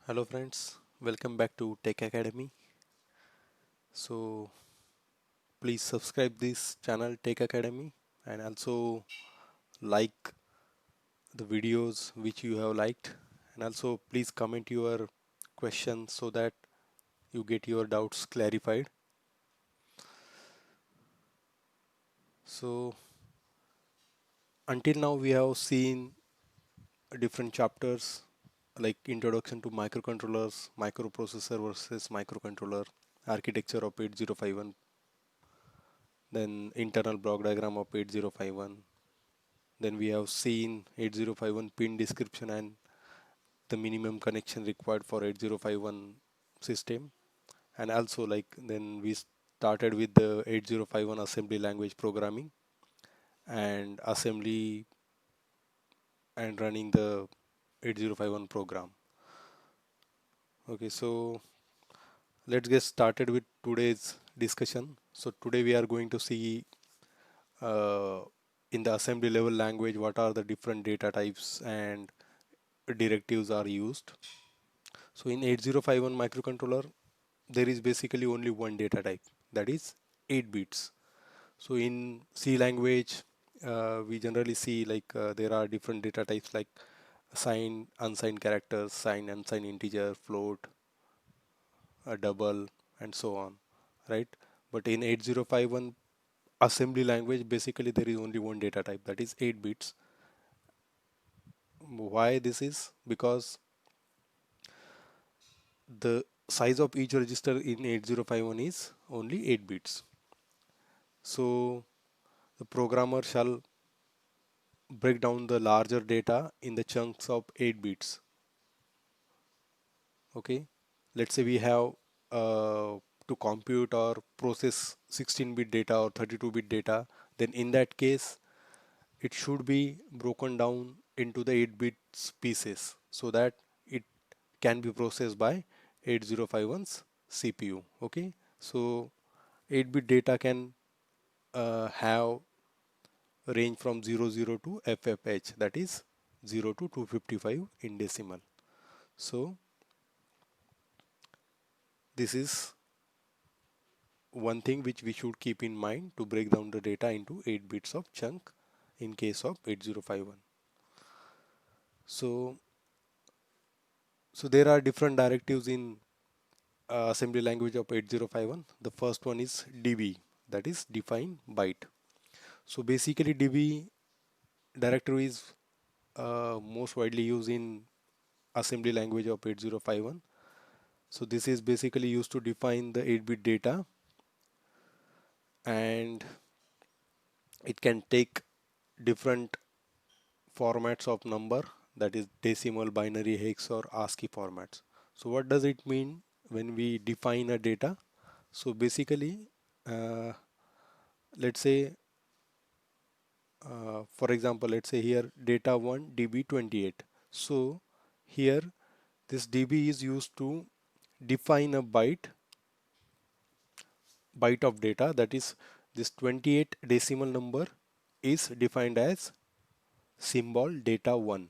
Hello friends, welcome back to Tech Academy. So please subscribe this channel Tech Academy and also like the videos which you have liked, and also please comment your questions so that you get your doubts clarified. So until now we have seen different chapters like introduction to microcontrollers, microprocessor versus microcontroller, architecture of 8051, then internal block diagram of 8051. Then we have seen 8051 pin description and the minimum connection required for 8051 system. And also like then we started with the 8051 assembly language programming and assembly and running the 8051 program. Okay, so let's get started with today's discussion. So today we are going to see uh, in the assembly level language what are the different data types and directives are used. So in 8051 microcontroller, there is basically only one data type, that is 8 bits. So in C language, we generally see like there are different data types like signed, unsigned characters, signed, unsigned integer, float, a double, and so on, right? But in 8051 assembly language, basically there is only one data type, that is 8 bits. Why this is? Because the size of each register in 8051 is only 8 bits. So the programmer shall break down the larger data in the chunks of 8 bits. Okay, let's say we have to compute or process 16-bit data or 32-bit data, then in that case it should be broken down into the 8 bits pieces so that it can be processed by 8051's CPU. Okay, so 8-bit data can have range from 00 to FFH, that is 0 to 255 in decimal. So this is one thing which we should keep in mind to break down the data into 8 bits of chunk in case of 8051. So there are different directives in assembly language of 8051. The first one is DB, that is define byte. So basically DB directory is most widely used in assembly language of 8051. So this is basically used to define the 8-bit data, and it can take different formats of number, that is decimal, binary, hex or ASCII formats. So what does it mean when we define a data? So basically, uh, let's say for example, let's say here data 1 db28. So here this db is used to define a byte of data, that is this 28 decimal number is defined as symbol data 1.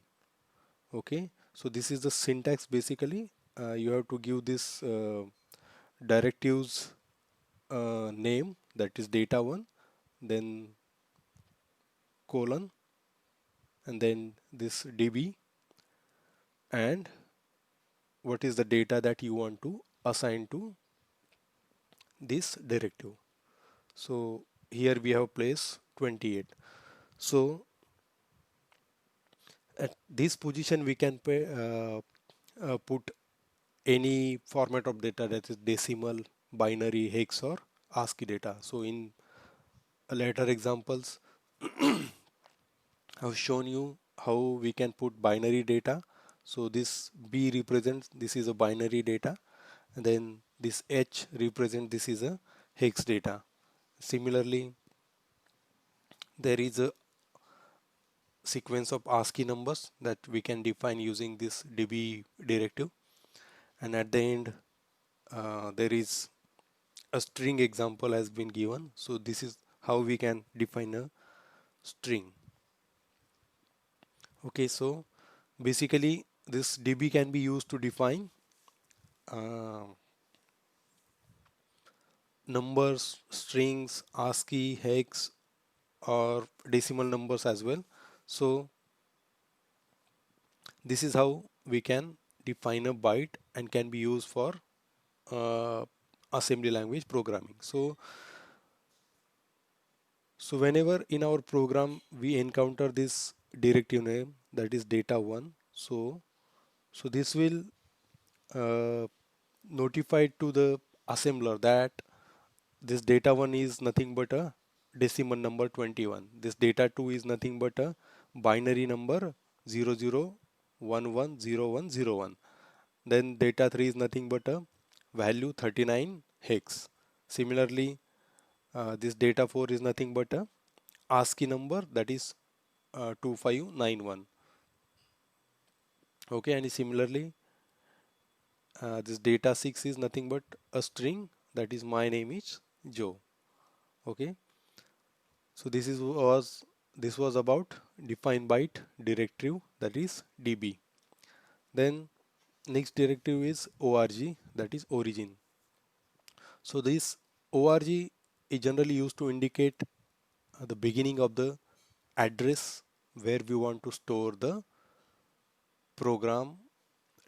Okay, so this is the syntax. Basically you have to give this directives name, that is data 1, then colon, and then this db, and what is the data that you want to assign to this directive. So here we have place 28. So at this position we can put any format of data, that is decimal, binary, hex or ASCII data. So in later examples I've shown you how we can put binary data. So this B represents this is a binary data, and then this H represents this is a hex data. Similarly, there is a sequence of ASCII numbers that we can define using this DB directive, and at the end there is a string example has been given. So this is how we can define a string. Okay, so basically this DB can be used to define uh, numbers, strings, ASCII, hex, or decimal numbers as well. So this is how we can define a byte and can be used for uh, assembly language programming. So whenever in our program we encounter this directive name, that is data1, so this will uh, notify to the assembler that this data1 is nothing but a decimal number 21. This data2 is nothing but a binary number 00110101. Then data3 is nothing but a value 39 hex. Similarly, this data4 is nothing but a ASCII number, that is 2591. Okay, and similarly, this data6 is nothing but a string, that is my name is Joe. Okay, so this was about define byte directive, that is DB. Then next directive is org, that is origin. So this org is generally used to indicate the beginning of the address where we want to store the program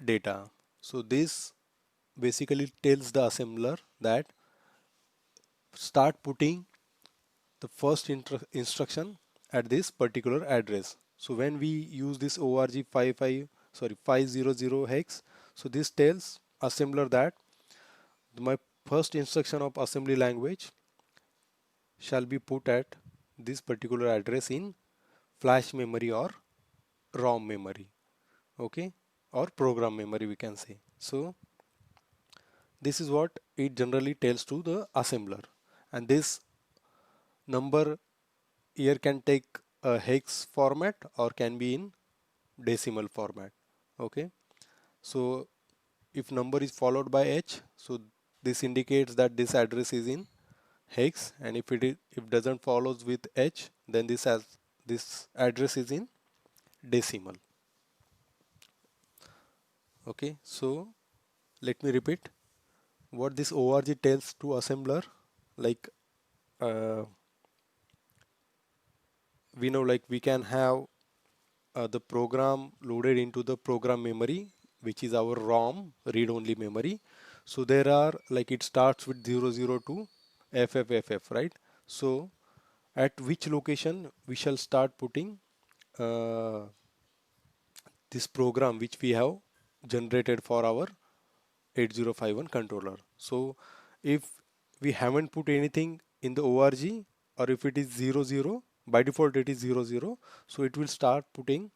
data. So this basically tells the assembler that start putting the first instruction at this particular address. So when we use this org 500 hex, so this tells assembler that my first instruction of assembly language shall be put at this particular address in flash memory or ROM memory, okay, or program memory we can say. So this is what it generally tells to the assembler, and this number here can take a hex format or can be in decimal format. Okay, so if number is followed by h, so this indicates that this address is in hex, and if doesn't follows with h, then this address is in decimal. Okay, so let me repeat what this org tells to assembler. Like uh, we know, like we can have the program loaded into the program memory, which is our ROM read-only memory. So there are, like, it starts with 00 to FFFF, right? So at which location we shall start putting uh, this program which we have generated for our 8051 controller. So if we haven't put anything in the org, or if it is 00, by default it is 00, so it will start putting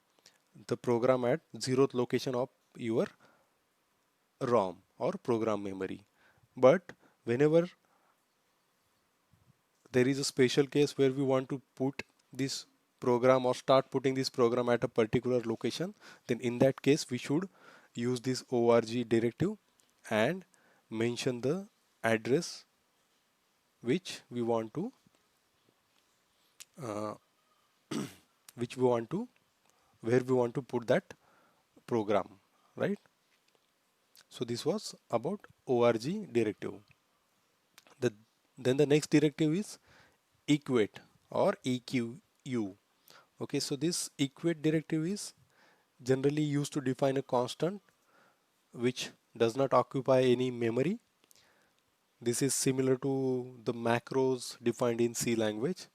the program at 0th location of your ROM or program memory. But whenever there is a special case where we want to put this program or start putting this program at a particular location, then in that case we should use this org directive and mention the address which we want to uh, which we want to where we want to put that program, right? So this was about org directive. The, then the next directive is equate or EQU. Okay, so this equate directive is generally used to define a constant which does not occupy any memory. This is similar to the macros defined in C language.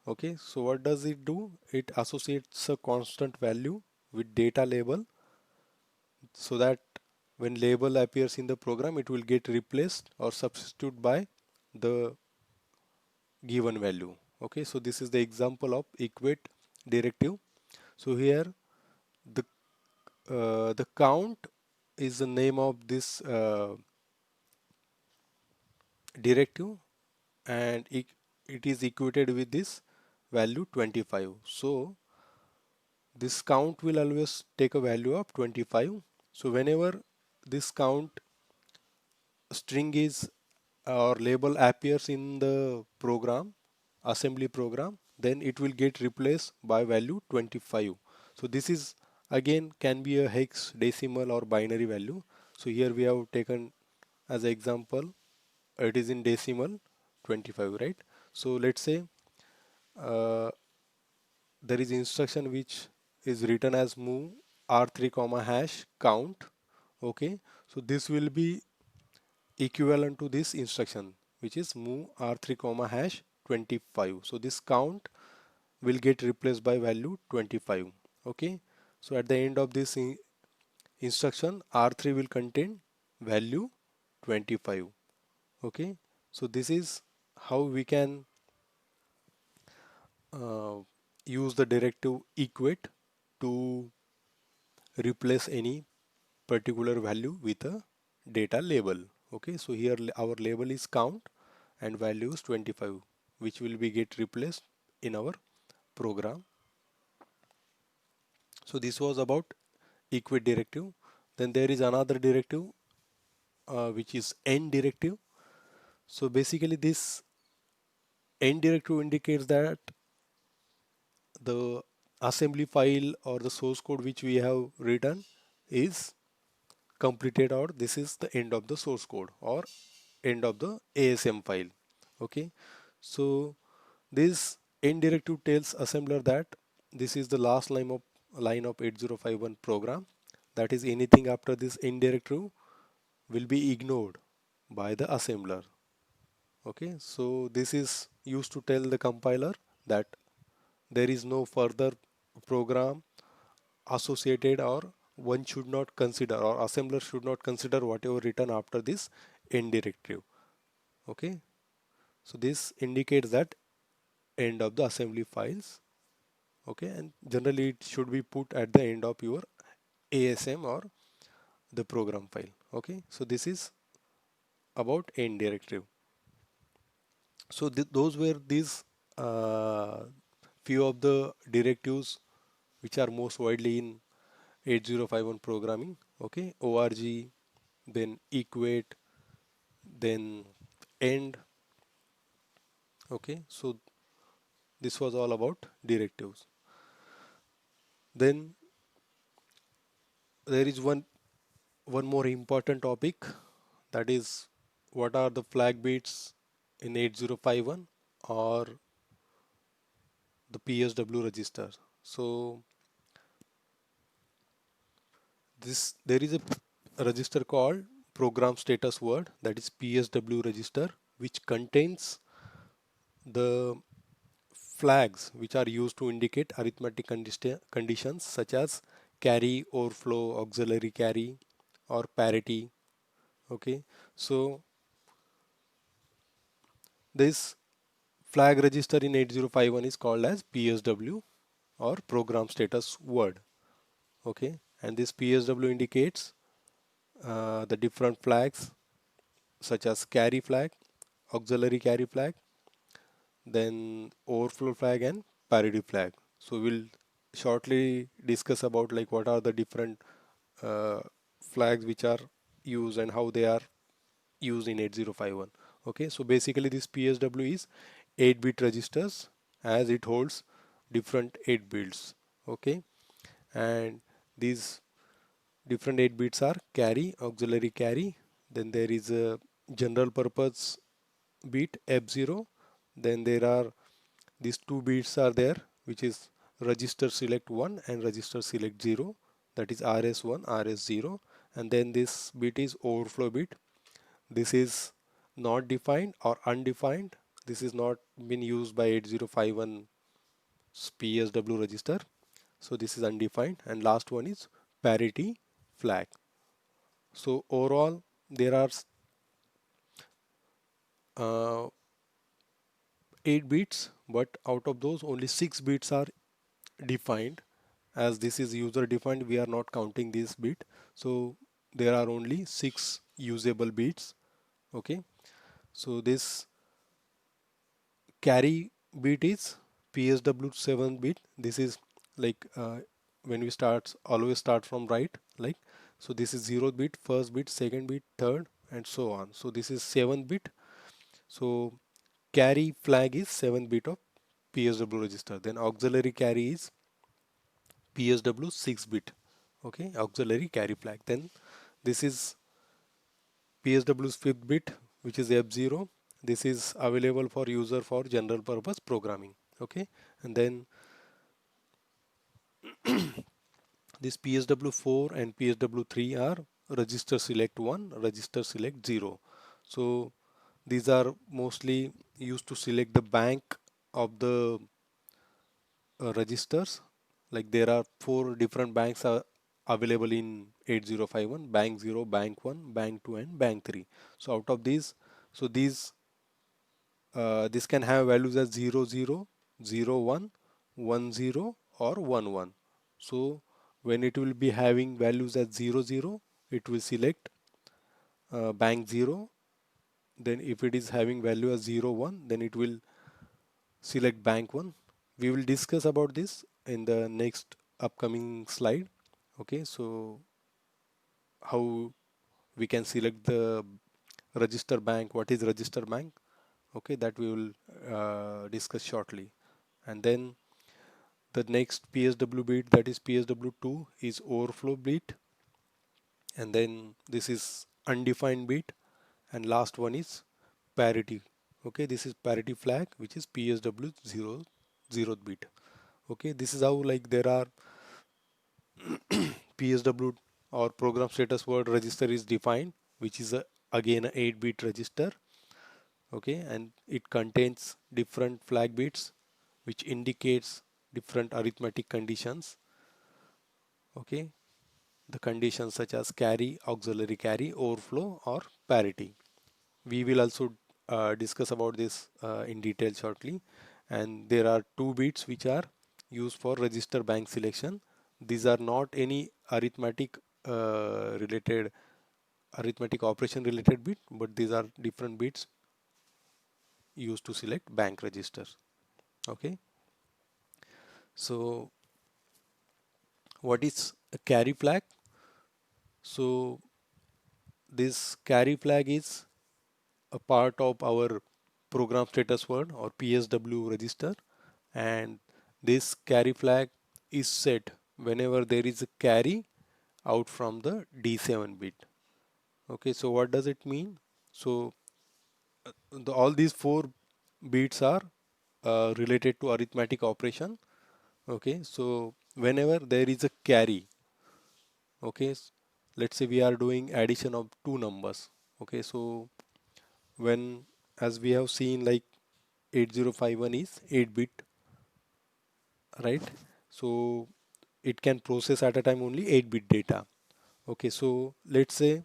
Okay, so what does it do? It associates a constant value with data label, so that when label appears in the program, it will get replaced or substituted by the given value. Okay, so this is the example of equate directive. So here the count is the name of this directive, and it is equated with this value 25. So this count will always take a value of 25. So whenever this count string is or label appears in the program, assembly program, then it will get replaced by value 25. So this is again can be a hex, decimal, or binary value. So here we have taken as an example, it is in decimal 25, right? So let's say uh, there is instruction which is written as move r3 comma hash count. Okay, so this will be equivalent to this instruction which is move r3 comma hash 25. So this count will get replaced by value 25. Okay, so at the end of this instruction r3 will contain value 25. Okay, so this is how we can uh, use the directive equate to replace any particular value with a data label. Okay, so here our label is count and value is 25, which will be get replaced in our program. So this was about equate directive. Then there is another directive which is end directive. So basically this end directive indicates that the assembly file or the source code which we have written is completed, or this is the end of the source code or end of the ASM file. Okay, so this end directive tells assembler that this is the last line of 8051 program, that is anything after this end directive will be ignored by the assembler. Okay, so this is used to tell the compiler that there is no further program associated, or one should not consider, or assembler should not consider whatever written after this end directive. Okay, so this indicates that end of the assembly files. Okay, and generally it should be put at the end of your ASM or the program file. Okay, so this is about end directive. So those were these uh, few of the directives which are most widely in 8051 programming. Okay, org, then equate, then end. Okay, so this was all about directives. Then there is one more important topic, that is what are the flag bits in 8051 or the PSW register. So this there is a register called program status word, that is PSW register, which contains the flags which are used to indicate arithmetic conditions such as carry, overflow, auxiliary carry, or parity. Okay, so this flag register in 8051 is called as PSW or program status word. Okay, and this PSW indicates the different flags such as carry flag, auxiliary carry flag, then overflow flag and parity flag. So we'll shortly discuss about like what are the different uh, flags which are used and how they are used in 8051. Okay, so basically this PSW is 8-bit registers as it holds different 8 bits. Okay, and these different 8 bits are carry, auxiliary carry, then there is a general purpose bit F0, then there are these two bits are there, which is register select 1 and register select 0, that is RS1 RS0, and then this bit is overflow bit. This is not defined or undefined. This is not been used by 8051 PSW register, so this is undefined. And last one is parity flag. So overall there are uh, 8 bits, but out of those only 6 bits are defined. As this is user defined, we are not counting this bit, so there are only 6 usable bits. Okay, so this carry bit is PSW 7 bit. This is like when we start, always start from right, like, so this is 0 bit, first bit, second bit, third, and so on. So this is 7 bit. So carry flag is 7 bit of PSW register. Then auxiliary carry is PSW 6 bit. Okay, auxiliary carry flag. Then this is PSW's fifth bit, which is F0. This is available for user for general purpose programming. Okay, and then this PSW4 and PSW3 are register select 1, register select 0. So these are mostly used to select the bank of the registers. Like there are four different banks are available in 8051: bank 0, bank 1, bank 2, and bank 3. So out of these, so these this can have values as 0 0, 0 1, 1 0, or 1 1. So when it will be having values as 0 0, it will select bank 0. Then if it is having value as 0 1, then it will select bank 1. We will discuss about this in the next upcoming slide. Okay, so how we can select the register bank, what is register bank, okay, that we will discuss shortly. And then the next PSW bit, that is PSW2, is overflow bit, and then this is undefined bit, and last one is parity. Okay, this is parity flag, which is PSW 0 zeroth bit. Okay, this is how, like, there are PSW or program status word register is defined, which is again a 8-bit register. Okay, and it contains different flag bits which indicates different arithmetic conditions. Okay, the conditions such as carry, auxiliary carry, overflow, or parity. We will also discuss about this in detail shortly. And there are two bits which are used for register bank selection. These are not any related arithmetic operation related bit, but these are different bits used to select bank registers. Okay, so what is a carry flag? So this carry flag is a part of our program status word or PSW register, and this carry flag is set whenever there is a carry out from the D7 bit. Okay, so what does it mean? So all these four bits are related to arithmetic operation. Okay, so whenever there is a carry, okay, let's say we are doing addition of two numbers. Okay, so when, as we have seen, like 8051 is 8 bit, right? So it can process at a time only 8 bit data. Okay, so let's say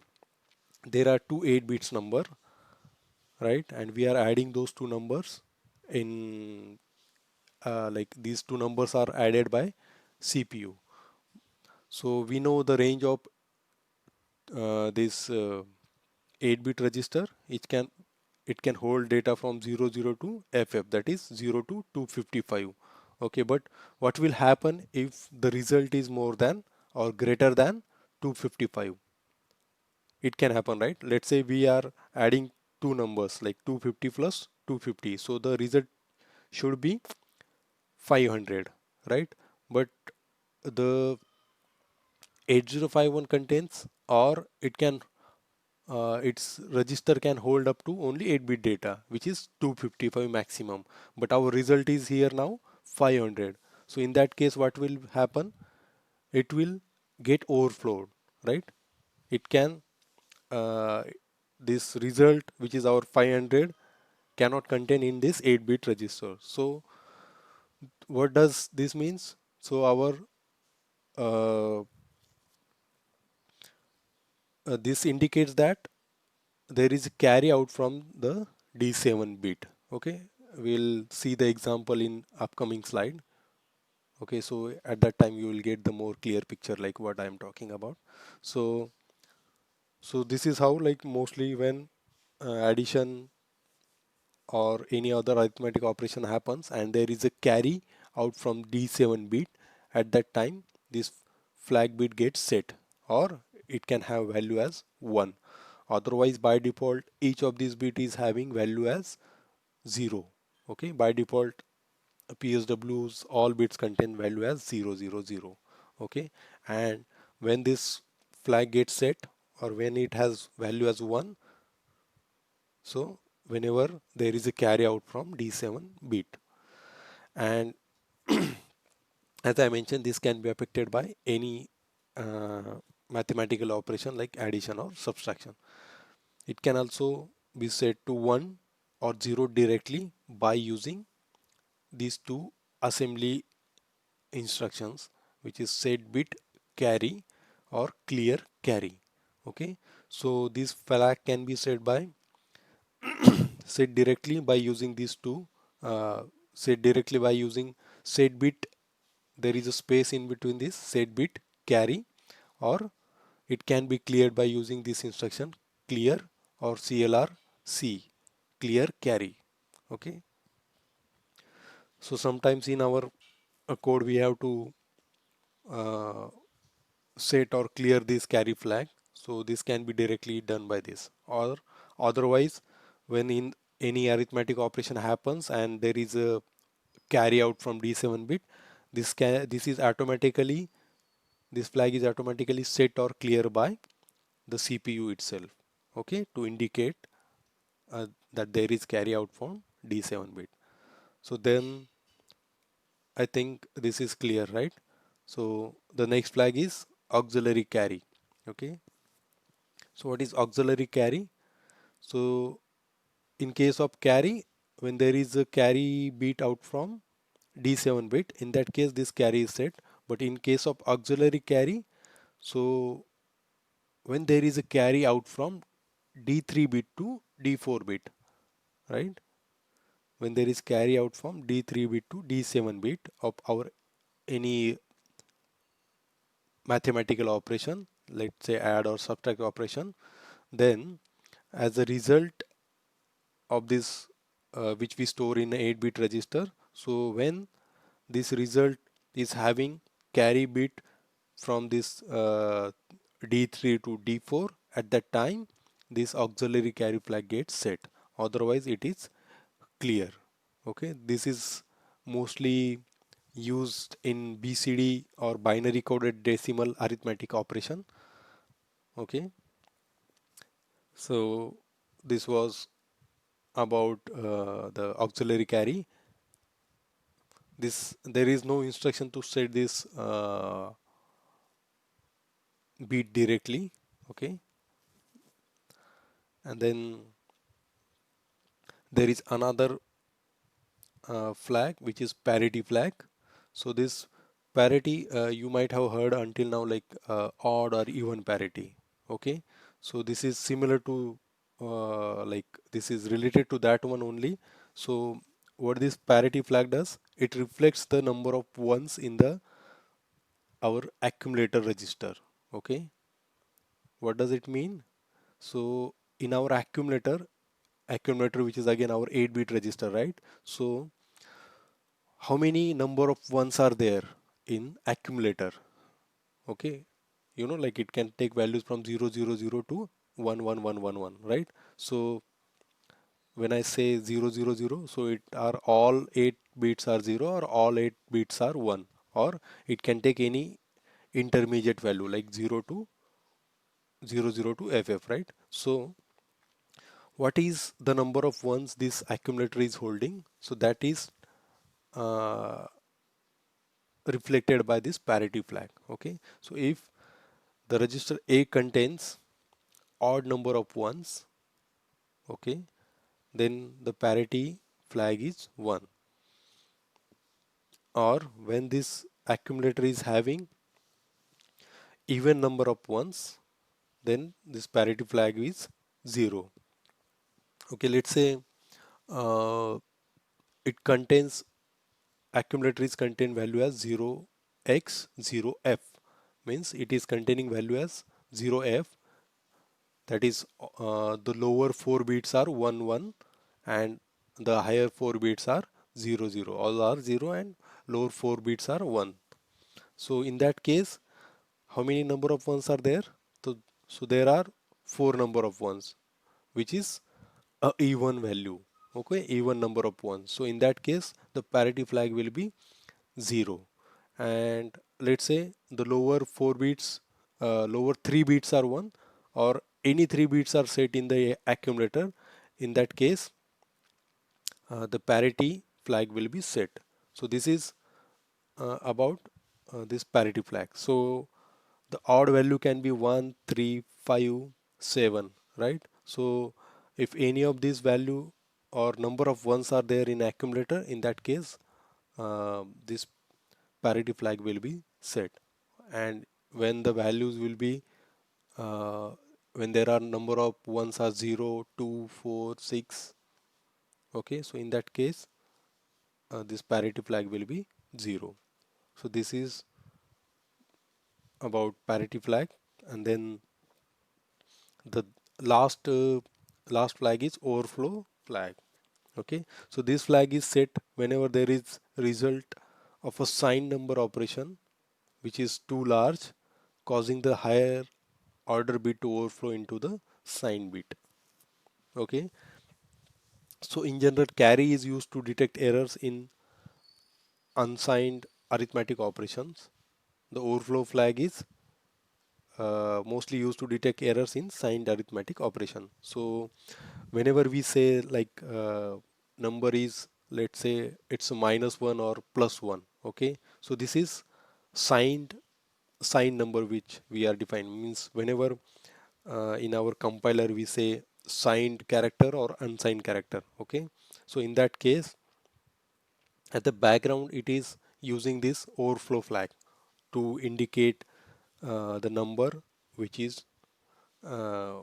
there are two 8 bits number, right? And we are adding those two numbers in, like, these two numbers are added by CPU. So we know the range of this 8-bit register. It can hold data from 00 to FF, that is 0 to 255. Okay, but what will happen if the result is more than or greater than 255? It can happen, right? Let's say we are adding two numbers like 250 plus 250, so the result should be 500, right? But the 8051 contains, or its register can hold up to only 8-bit data, which is 255 maximum, but our result is here now 500. So in that case, what will happen? It will get overflowed, right? It can, uh, this result, which is our 500, cannot contain in this 8-bit register. So what does this means? So our uh, this indicates that there is a carry out from the D7 bit. Okay, we'll see the example in upcoming slide. Okay, so at that time you will get the more clear picture like what I am talking about. So this is how, like, mostly when addition or any other arithmetic operation happens and there is a carry out from D7 bit, at that time this flag bit gets set, or it can have value as 1. Otherwise, by default, each of these bit is having value as 0. Okay, by default, PSW's all bits contain value as 000. Okay, and when this flag gets set, or when it has value as 1, So whenever there is a carry out from D7 bit, and as I mentioned, this can be affected by any mathematical operation like addition or subtraction. It can also be set to 1 or 0 directly by using these two assembly instructions, which is set bit carry or clear carry. Okay, so this flag can be set directly by using these two, set directly by using set bit. There is a space in between this set bit carry, or it can be cleared by using this instruction clear or CLR C, clear carry. Okay, so sometimes in our code we have to uh, set or clear this carry flag. So this can be directly done by this, or otherwise when in any arithmetic operation happens and there is a carry out from D7 bit, this is automatically, this flag is automatically set or clear by the CPU itself, okay, to indicate that there is carry out from D7 bit. So then I think this is clear, right? So the next flag is auxiliary carry. Okay. So what is auxiliary carry? So in case of carry, when there is a carry bit out from D7 bit, in that case this carry is set. But in case of auxiliary carry, so when there is a carry out from D3 bit to D4 bit, right? When there is carry out from D3 bit to D7 bit of our any mathematical operation, let's say add or subtract operation, then as a result of this, which we store in a 8-bit register, so when this result is having carry bit from this D3 to D4, at that time this auxiliary carry flag gets set, otherwise it is clear. Okay, this is mostly used in BCD or binary coded decimal arithmetic operation. Okay, so this was about the auxiliary carry. This, there is no instruction to set this bit directly. Okay, and then there is another flag which is parity flag. So this parity, you might have heard until now, like odd or even parity. Okay, so this is similar to like this is related to that one only. So what this parity flag does, it reflects the number of ones in the our accumulator register. Okay, what does it mean? So in our accumulator, which is again our 8-bit register, right? So how many number of ones are there in accumulator? Okay, you know, like it can take values from 0 0 0 to 1 1 1 1 1, right? So when I say 0 0 0, so it are all 8 bits are 0 or all 8 bits are 1, or it can take any intermediate value like 0 to 0 0 to FF, right? So what is the number of ones this accumulator is holding? So that is uh, reflected by this parity flag. Okay, so if the register A contains odd number of ones, okay, then the parity flag is 1. Or when this accumulator is having even number of ones, then this parity flag is 0. Okay, let's say uh, it contains, accumulator is contain value as 0x 0f, means it is containing value as 0f, that is the lower 4 bits are 1 1 and the higher 4 bits are 0 0, all are 0 and lower 4 bits are 1. So in that case, how many number of ones are there? So there are 4 number of ones, which is a even value. Okay, even number of ones. So in that case, the parity flag will be 0. And let's say the lower 4 bits, lower 3 bits are 1, or any 3 bits are set in the accumulator, in that case the parity flag will be set. So this is about this parity flag. So the odd value can be 1, 3, 5, 7, right? So if any of these value or number of ones are there in accumulator, in that case this parity flag will be set. And when the values will be uh, when there are number of ones are 0, 2, 4, 6, okay, so in that case this parity flag will be 0. So this is about parity flag. And then the last last flag is overflow flag. Okay, so this flag is set whenever there is result of a signed number operation which is too large, causing the higher order bit to overflow into the signed bit. Okay, so in general carry is used to detect errors in unsigned arithmetic operations. The overflow flag is mostly used to detect errors in signed arithmetic operation. So whenever we say like number is, let's say it's a -1 or +1, okay, so this is signed signed number which we are defining. Means whenever in our compiler we say signed character or unsigned character, okay, so in that case at the background it is using this overflow flag to indicate the number which is uh,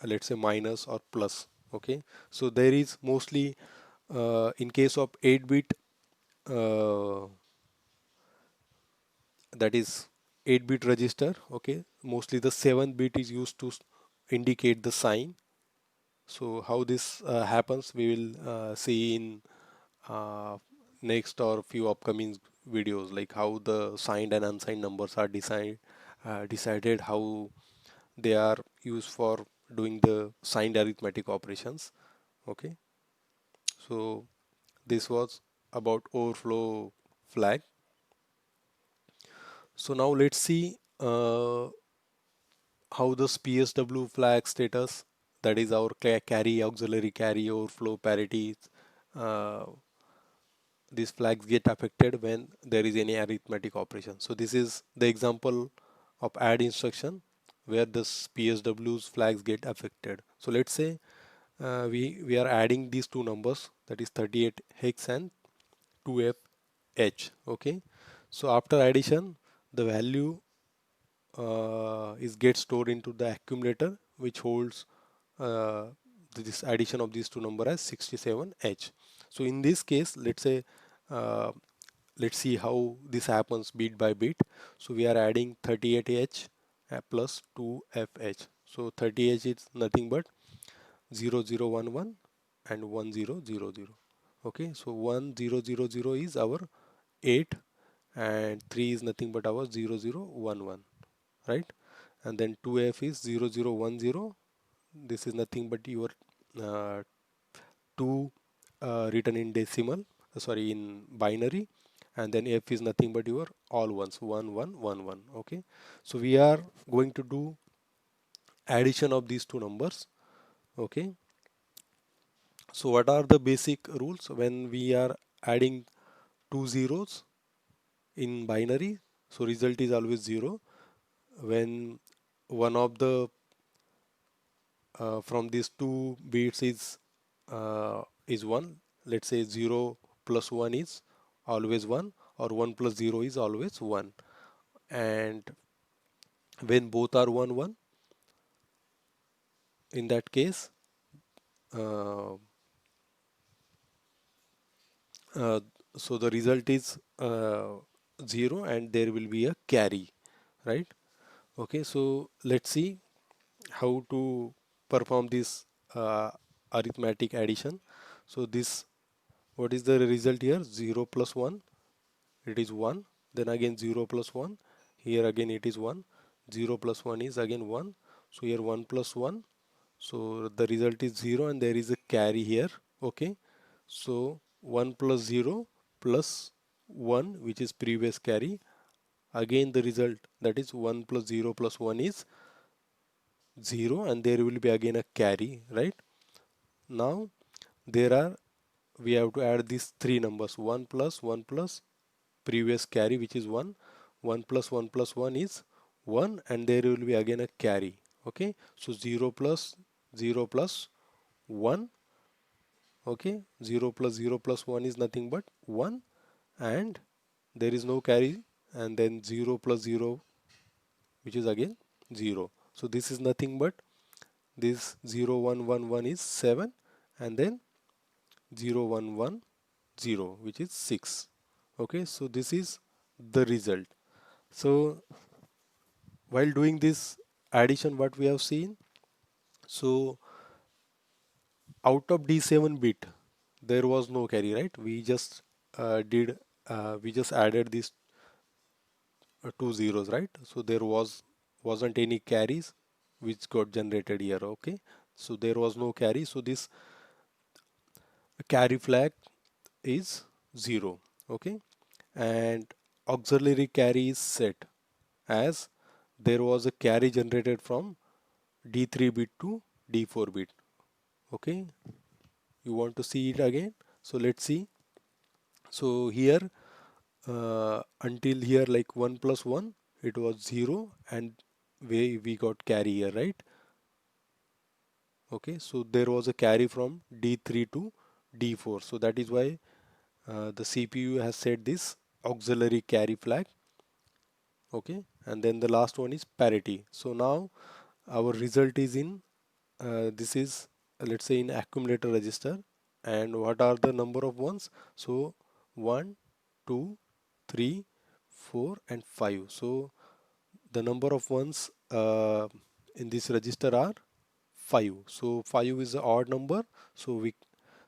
let's say minus or plus. Okay, so there is mostly in case of 8-bit uh, that is 8-bit register, okay, mostly the 7th bit is used to indicate the sign. So how this happens we will see in uh, next or few upcoming videos, like how the signed and unsigned numbers are decided, how they are used for doing the signed arithmetic operations. Okay, so this was about overflow flag. So now let's see how this PSW flag status, that is our carry, auxiliary carry, overflow, parity, uh, these flags get affected when there is any arithmetic operation. So this is the example of add instruction where this PSW's flags get affected. So let's say we are adding these two numbers, that is 38 hex and 2FH. Okay, so after addition the value is get stored into the accumulator which holds uh, this addition of these two number as 67H. So in this case uh, let's see how this happens bit by bit. So we are adding 38H plus 2FH. So 30H is nothing but 0011 and 1000. Okay, so 1000 is our 8 and 3 is nothing but our 0011, right? And then 2F is 0010, this is nothing but your uh, 2 written in decimal, sorry, in binary, and then F is nothing but your all ones, 1111. Okay, so we are going to do addition of these two numbers. Okay, so what are the basic rules when we are adding two zeros in binary? So result is always 0 when one of the from these two bits is 1. Let's say 0 plus 1 is always 1, or 1 plus 0 is always 1. And when both are 1 1, in that case uh, uh, so the result is 0 and there will be a carry, right? Okay, so let's see how to perform this arithmetic addition. So this, what is the result here? 0 plus 1, it is 1. Then again 0 plus 1, here again it is 1. 0 plus 1 is again 1. So here 1 plus 1, so the result is 0 and there is a carry here. Okay, so 1 plus 0 plus 1, which is previous carry, again the result, that is 1 plus 0 plus 1 is 0 and there will be again a carry, right? Now there are, we have to add these three numbers, 1 plus 1 plus previous carry which is 1, 1 plus 1 plus 1 is 1 and there will be again a carry. Okay, so 0 plus 0 plus 1. Okay, 0 plus 0 plus 1 is nothing but 1 and there is no carry, and then 0 plus 0 which is again 0. So this is nothing but this 0 1 1 1 is 7 and then 0 1 1 0 which is 6. Okay, so this is the result. So while doing this addition, what we have seen, so out of D7 bit there was no carry, right? We just did we just added these two zeros, right? So there wasn't any carries which got generated here. Okay, so there was no carry, so this carry flag is 0. Okay, and auxiliary carry is set as there was a carry generated from D3 bit to D4 bit. Okay, you want to see it again, so let's see. So here until here, like 1 plus 1 it was 0 and we got carry here, right? Okay, so there was a carry from D3 to D4, so that is why the CPU has set this auxiliary carry flag. Okay, and then the last one is parity. So now our result is in this is let's say in accumulator register, and what are the number of ones? So 1 2 3 4 and 5. So the number of ones in this register are 5. So 5 is an odd number, so we,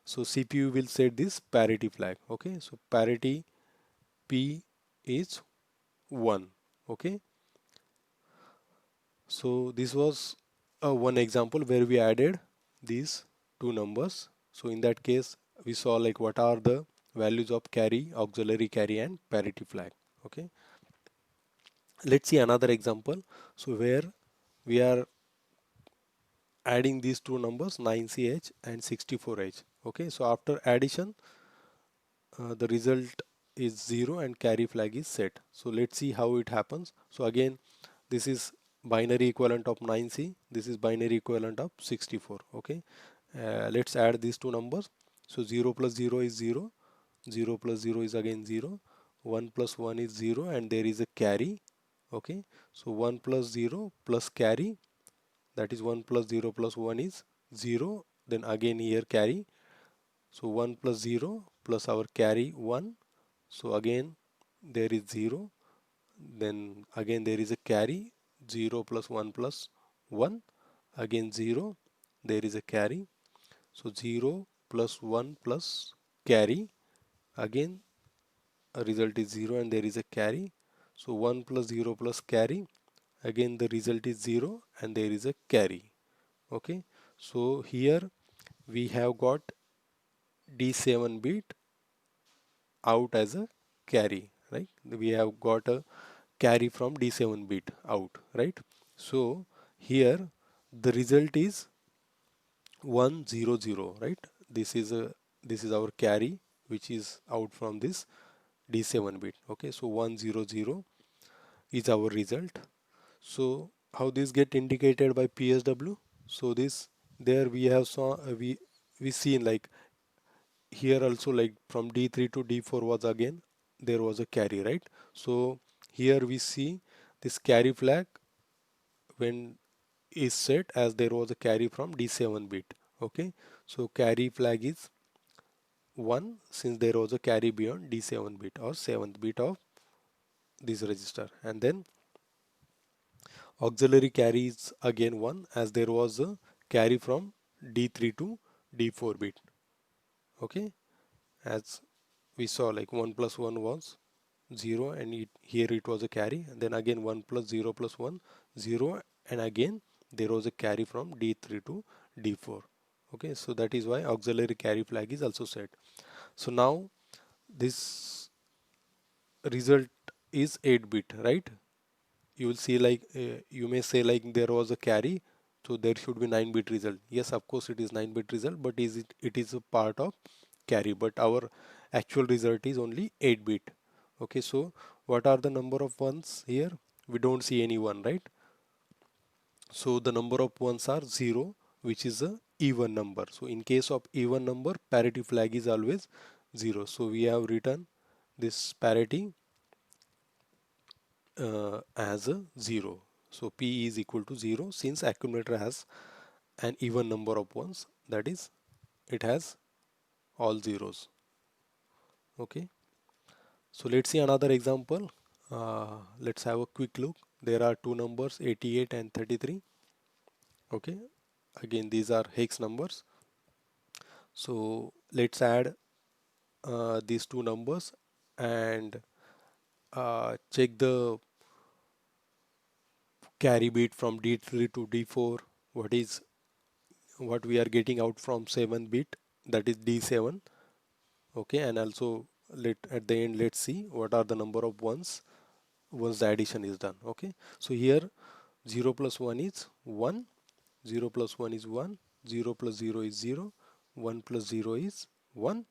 so CPU will set this parity flag. Okay, so parity P is 1. Okay, so this was one example where we added these two numbers. So in that case we saw like what are the values of carry, auxiliary carry and parity flag. Okay, let's see another example. So where we are adding these two numbers 9ch and 64h. Okay, so after addition the result is 0 and carry flag is set. So let's see how it happens. So again this is binary equivalent of 9c, this is binary equivalent of 64. Okay, let's add these two numbers. So 0 plus 0 is 0, 0 plus 0 is again 0, 1 plus 1 is 0 and there is a carry. Okay, so 1 plus 0 plus carry, that is 1 plus 0 plus 1 is 0, then again here carry. So 1 plus 0 plus our carry 1, so again there is 0, then again there is a carry, 0 plus 1 plus 1, again 0, there is a carry. So 0 plus 1 plus carry, again a result is 0 and there is a carry. So 1 plus 0 plus carry, again the result is 0 and there is a carry. Okay, so here we have got D7 bit out as a carry, right? We have got a carry from D7 bit out, right? So here the result is 100, right? This is our carry which is out from this D7 bit. Okay, so 100 is our result. So how this get indicated by PSW? So this, there we have saw we seen like here also like from D3 to D4 was again there was a carry, right? So here we see this carry flag when is set as there was a carry from D7 bit. Okay, so carry flag is 1 since there was a carry beyond D7 bit or 7th bit of this register, and then auxiliary carry is again 1 as there was a carry from D3 to D4 bit. Okay, as we saw like 1 plus 1 was 0 and here it was a carry, and then again 1 plus 0 plus 1 0, and again there was a carry from D3 to D4. Okay, so that is why auxiliary carry flag is also set. So now this result is 8 bit, right? You will see like you may say like there was a carry, So there should be 9-bit result. Yes, of course it is 9-bit result, but it is a part of carry, but our actual result is only 8-bit. Okay, so what are the number of ones here? We don't see any one, right? So the number of ones are 0, which is a even number. So in case of even number, parity flag is always 0. So we have written this parity as a 0. So P is equal to 0 since accumulator has an even number of ones, that is it has all zeros. Okay, so let's see another example. Let's have a quick look. There are two numbers 88 and 33. Okay, again these are hex numbers. So let's add these two numbers and check the carry bit from D3 to D4. What we are getting out from 7 bit, that is D7. Okay, and also at the end let's see what are the number of ones once the addition is done. Okay, so here 0 plus 1 is 1, 0 plus 1 is 1, 0 plus 0 is 0, 1 plus 0 is 1,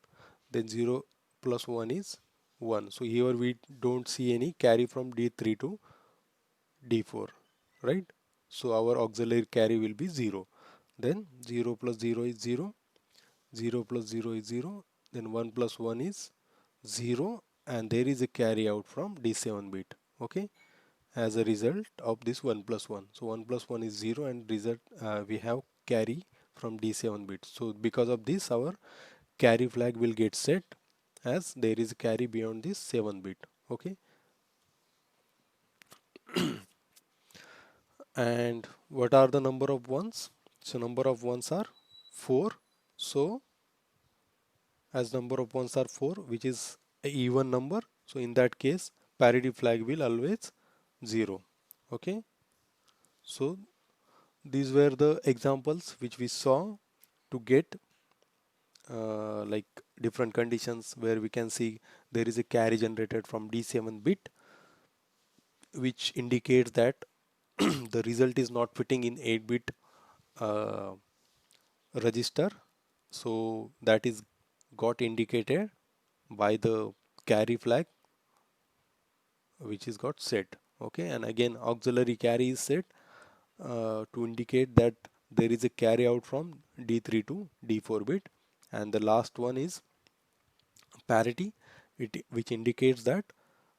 then 0 plus 1 is 1. So here we don't see any carry from D3 to D4, right? So our auxiliary carry will be 0. Then 0 plus 0 is 0, 0 plus 0 is 0, then 1 plus 1 is 0, and there is a carry out from D7 bit. Okay, as a result of this 1 plus 1. So 1 plus 1 is 0, and result we have carry from D7 bit. So because of this our carry flag will get set as there is a carry beyond this 7 bit. Okay, and what are the number of ones? So number of ones are 4. So as number of ones are 4, which is a even number, so in that case parity flag will always 0. Okay, so these were the examples which we saw to get like different conditions where we can see there is a carry generated from D7 bit, which indicates that the result is not fitting in 8-bit uh, register. So that is got indicated by the carry flag which is got set. Okay, and again auxiliary carry is set to indicate that there is a carry out from D3 to D4 bit, and the last one is parity, which indicates that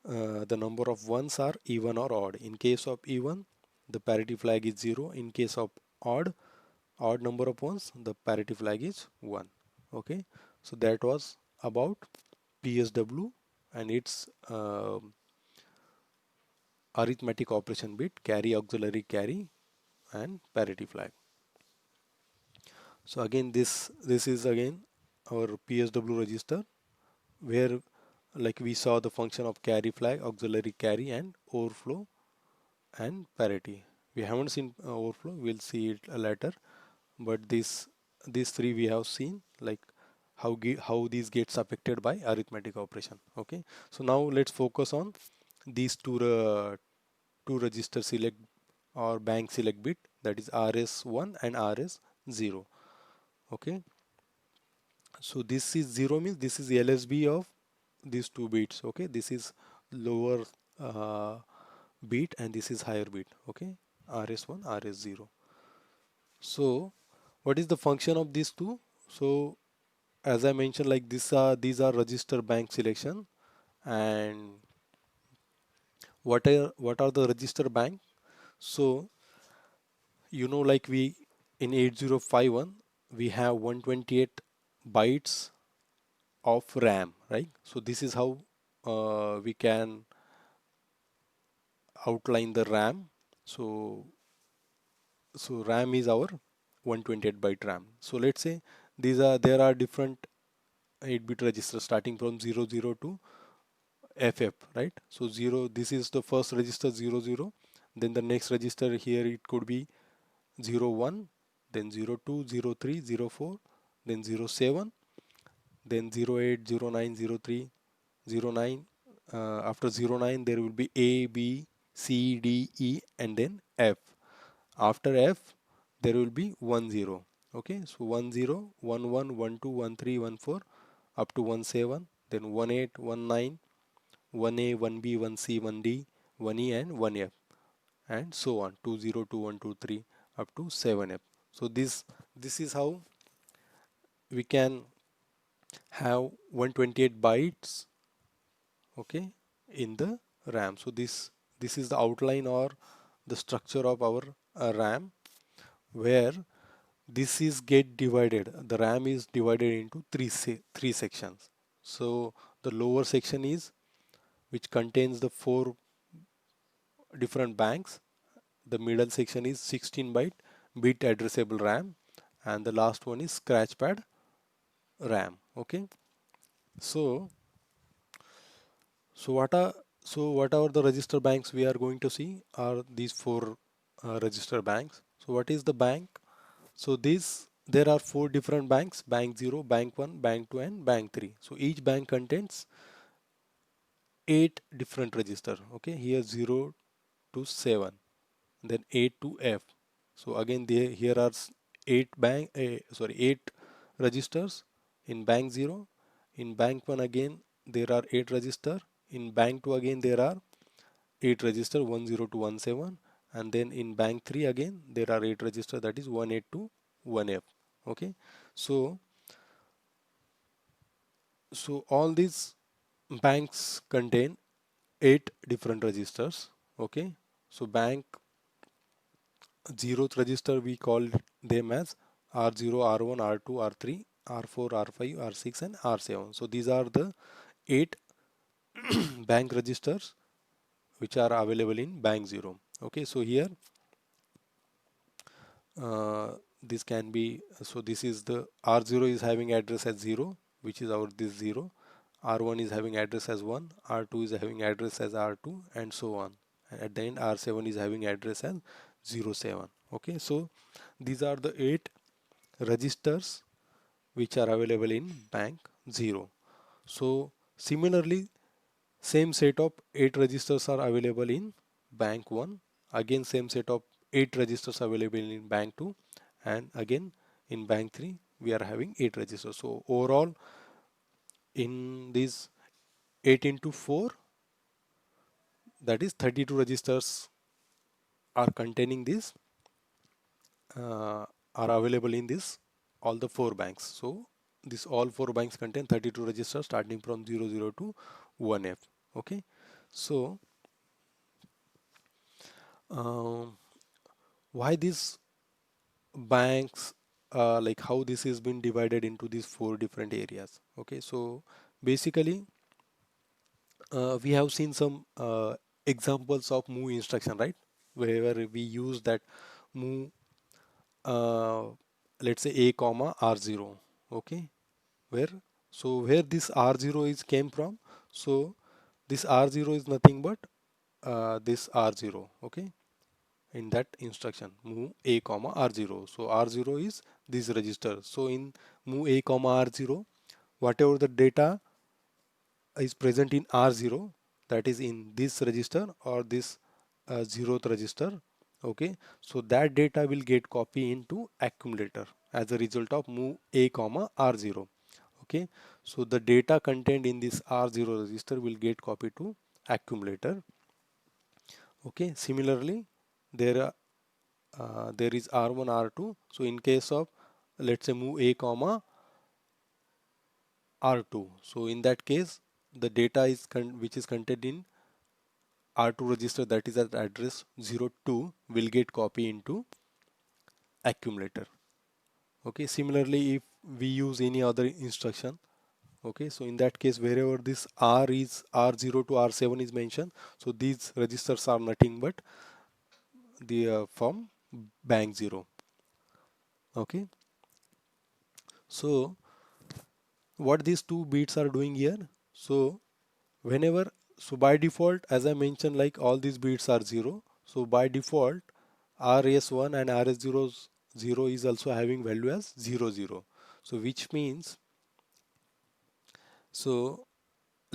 the number of ones are even or odd. In case of even, the parity flag is 0. In case of odd number of ones, the parity flag is 1. Okay, so that was about PSW and its arithmetic operation bit, carry, auxiliary carry, and parity flag. So again this is again our PSW register where like we saw the function of carry flag, auxiliary carry, and overflow and parity. We haven't seen overflow, we'll see it later, but these three we have seen, like how these gets affected by arithmetic operation. Okay, so now let's focus on these two register select or bank select bit, that is RS1 and RS0. Okay, so this is 0 means this is LSB of these two bits. Okay, this is lower uh, bit and this is higher bit. Okay, RS1, RS0. So what is the function of these two? So as I mentioned, like these are register bank selection, and what are the register bank? So like we in 8051 we have 128 bytes of RAM, right? So this is how we can outline the RAM. So RAM is our 128 byte RAM. So let's say there are different 8-bit registers starting from 00 to FF, right? So 0, this is the first register 00. Then the next register here it could be 01, then 02, 03, 04, then 07, then 08, 09, 03, 09. After 09 there will be A, B, C, D, E, and then F. After F there will be 1 0. Okay, so 1 0, 1 1, 1 2, 1 3, 1 4 up to 1 7, then 1 8, 1 9, 1A, 1B, 1C, 1D, 1E, and 1F, and so on, 2 0, 2 1, 2 3 up to 7F. So this is how we can have 128 bytes, okay, in the RAM. So this is the outline or the structure of our RAM, where this is get divided. The RAM is divided into three sections. So the lower section is which contains the four different banks. The middle section is 16 byte bit addressable RAM, and the last one is scratchpad RAM. Okay, so so what are what are the register banks we are going to see are these four register banks. So what is the bank? So these there are four different banks: bank 0, bank 1, bank 2, and bank 3. So each bank contains eight different register. Okay, here 0 to 7, then 8 to F. So again here are eight registers in bank 0. In bank 1 again there are 8 register. In bank 2 again there are 8 register 10 to 17, and then in bank 3 again there are 8 register, that is 18 to 1F. Okay, so all these banks contain 8 different registers. Okay, so bank zeroth register we call them as R0, R1, R2, R3, R4, R5, R6, and R7. So these are the 8 bank registers which are available in bank 0. Okay, so here this can be, so this is the R0 is having address as 0, which is our this 0. R1 is having address as 1, R2 is having address as R2, and so on. And at the end R7 is having address as 07. Okay, so these are the 8 registers which are available in bank 0. So similarly, same set of 8 registers are available in bank 1. Again, same set of 8 registers available in bank 2, and again in bank 3 we are having 8 registers. So overall in this 8 into 4, that is 32 registers are containing this are available in this all the 4 banks. So this all 4 banks contain 32 registers starting from 00 to 1F. Okay, so um, why these banks, like how this has been divided into these 4 different areas? Okay, so basically we have seen some examples of move instruction, right, wherever we use that move, uh, let's say a comma r0. Okay, where where this r0 is came from, so this r0 is nothing but this r0. Okay, in that instruction move a comma r0, so r0 is this register. So in move a comma r0, whatever the data is present in R0, that is in this register or this zeroth register. Okay, so that data will get copied into accumulator as a result of move a comma R0. Okay, so the data contained in this R0 register will get copied to accumulator. Okay, similarly there is R1, R2. So in case of, let's say, move a comma R2, so in that case the data is which is contained in R2 register, that is at address 02, will get copied into accumulator. Okay, similarly if we use any other instruction, okay, so in that case wherever this R is R0 to R7 is mentioned, so these registers are nothing but the from bank 0. Okay, so what these two bits are doing here, so whenever, so by default, as I mentioned, like all these bits are 0, so by default rs1 and rs0 is also having value as 0 0. So which means, so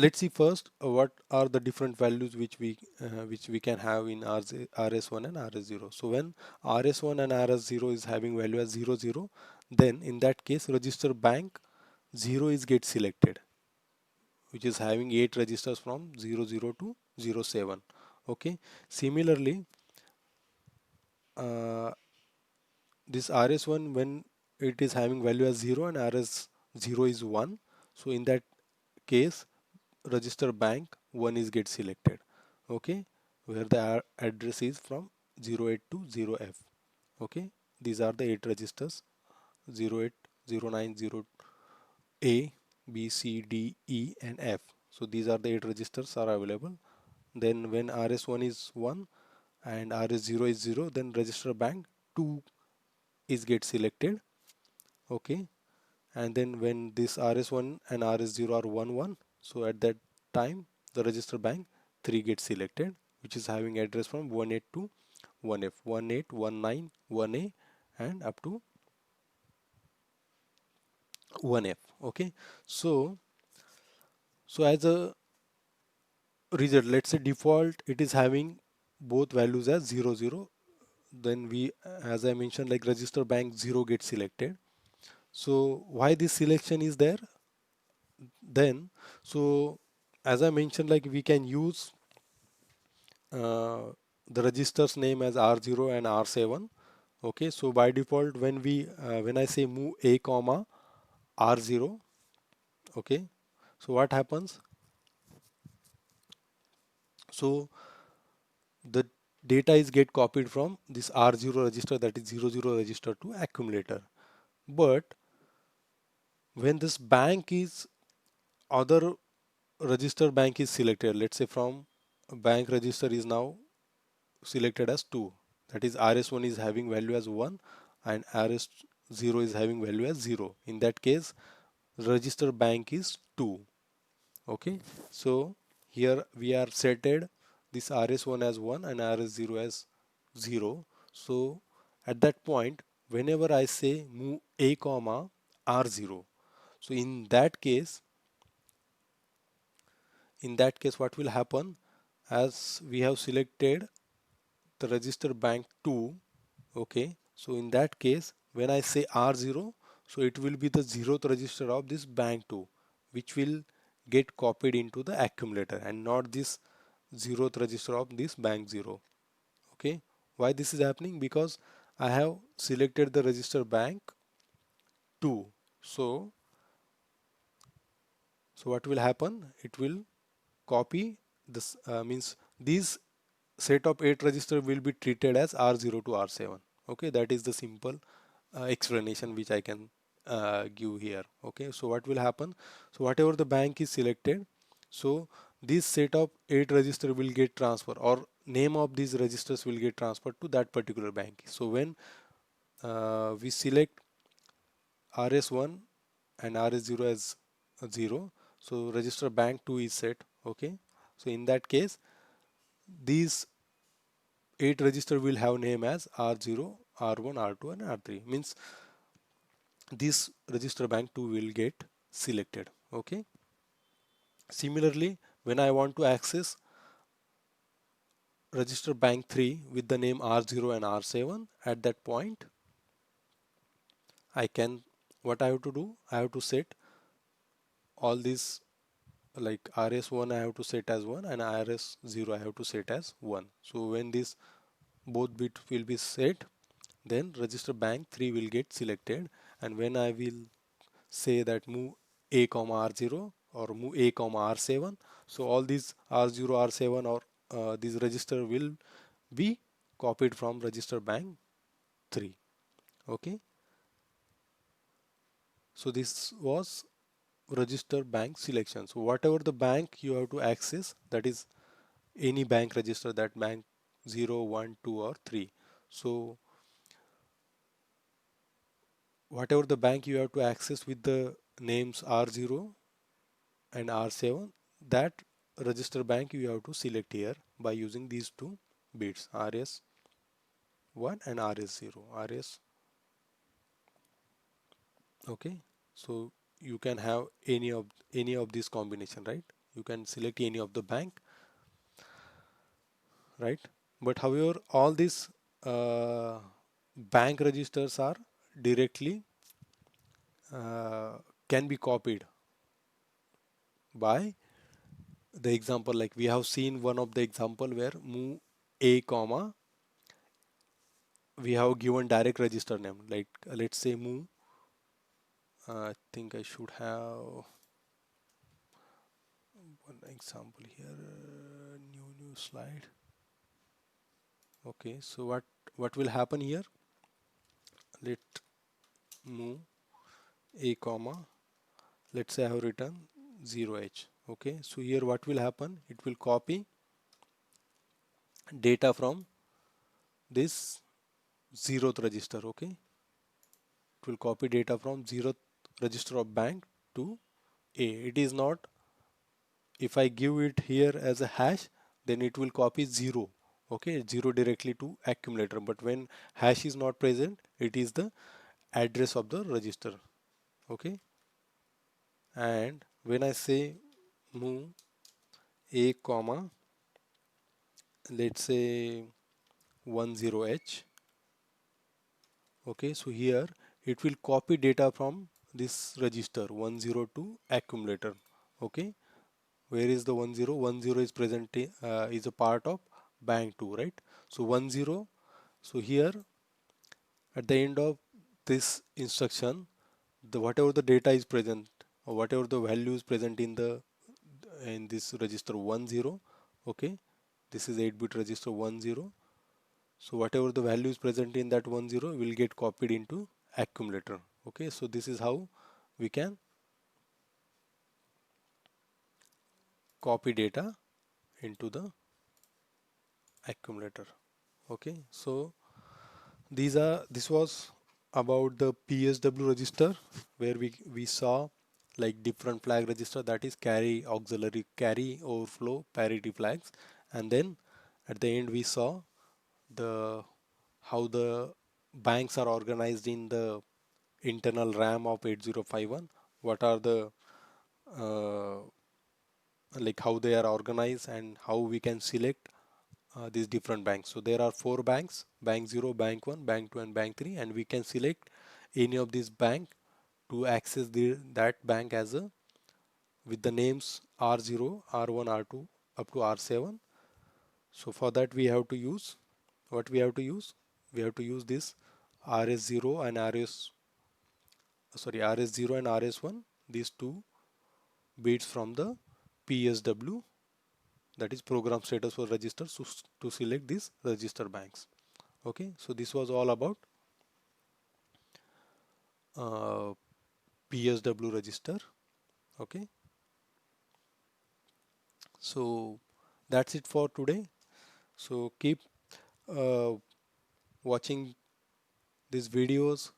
let's see first what are the different values which we can have in rs1 and rs0. So when rs1 and rs0 is having value as 0 0, then in that case register bank 0 is get selected, which is having 8 registers from 00 to 07. Okay, similarly, uh, this rs1 when it is having value as 0 and rs0 is 1, so in that case register bank 1 is get selected. Okay, where the address is from 08 to 0f. Okay, these are the 8 registers: 08, 09, 0 A, B, C, D, E and F. So these are the 8 registers are available. Then when RS1 is 1 and RS0 is 0, then register bank 2 is get selected. Okay, and then when this RS1 and RS0 are 1 1, so at that time the register bank 3 gets selected, which is having address from 18 to 1F, 18, 19, 1A and up to 1F. Okay, so as a result, let's say default it is having both values as 0 0. Then we, as I mentioned, like register bank 0 gets selected. So why this selection is there then? So as I mentioned, like we can use uh, the register's name as R0 and R7. Okay, so by default when I say move a comma R0, okay, so what happens? So the data is get copied from this R0 register, that is 00 register, to accumulator. But when this bank is other register bank is selected, let's say from bank register is now selected as 2, that is rs1 is having value as 1 and rs0 is having value as 0. In that case register bank is 2. Okay, so here we are setted this rs1 as 1 and rs0 as 0. So at that point whenever I say move a comma r0, so in that case what will happen, as we have selected the register bank 2. Okay, so in that case when I say r0, so it will be the 0th register of this bank 2 which will get copied into the accumulator and not this 0th register of this bank 0. Okay, why this is happening? Because I have selected the register bank 2. So what will happen? It will copy this, means these set of 8 register will be treated as R0 to R7. Okay, that is the simple explanation which I can give here. Okay, so what will happen? So whatever the bank is selected, so this set of 8 register will get transferred, or name of these registers will get transferred to that particular bank. So when we select RS1 and RS0 as 0, so register bank 2 is set. Okay, so in that case these 8 register will have name as R0, R1, R2 and R3, means this register bank 2 will get selected. Okay, similarly when I want to access register bank 3 with the name R0 and R7, at that point I can, what I have to do, I have to set all these, like rs1 I have to set as 1 and rs0 I have to set as 1. So when this both bit will be set, then register bank 3 will get selected, and when I will say that move a comma r0 or move a comma r7, so all these r0 r7 or these register will be copied from register bank 3. Okay, so this was register bank selection. So whatever the bank you have to access, that is any bank register, that bank 0 1 2 or 3. So whatever the bank you have to access with the names R0 and R7, that register bank you have to select here by using these two bits, RS1 and RS0. Okay, so you can have any of this combination, right? You can select any of the bank, right? But however, all these uh, bank registers are directly uh, can be copied by the example. Like we have seen one of the example where move a comma, we have given direct register name. Like let's say move. I think I should have one example here. New slide. Okay, so what will happen here? Let move a comma. Let's say I have written 0h. Okay, so here what will happen? It will copy data from this zeroth register. Okay, it will copy data from zeroth register of bank to a. It is not, if I give it here as a hash, then it will copy 0. Okay, 0 directly to accumulator. But when hash is not present, it is the address of the register. Okay, and when I say move a comma, let's say 10h. Okay, so here it will copy data from this register 10 to accumulator. Okay, where is the 10? 10 is present is a part of bank 2, right? So 10. So here at the end of this instruction, the whatever the data is present or whatever the value is present in this register 10. Okay, this is 8-bit register 10. So whatever the value is present in that 10 will get copied into accumulator. Okay, so this is how we can copy data into the accumulator. Okay, so this was about the PSW register, where we saw like different flag register, that is carry, auxiliary, carry, overflow, parity flags. And then at the end we saw the how the banks are organized in the internal RAM of 8051. What are the uh, like how they are organized and how we can select these different banks. So there are four banks: Bank 0, Bank 1, Bank 2, and Bank 3, and we can select any of these bank to access that bank as a with the names R0, R1, R2 up to R7. So for that we have to use what we have to use. We have to use this RS0 and RS0 and RS1. These two bits from the PSW, that is program status for register, to select these register banks. Okay, so this was all about uh, PSW register. Okay, so that's it for today. So keep uh, watching these videos,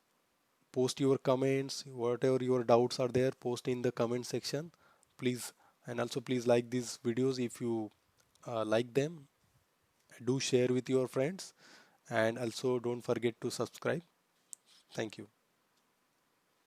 post your comments, whatever your doubts are there, post in the comment section, please. And also please like these videos if you like them. Do share with your friends, and also don't forget to subscribe. Thank you.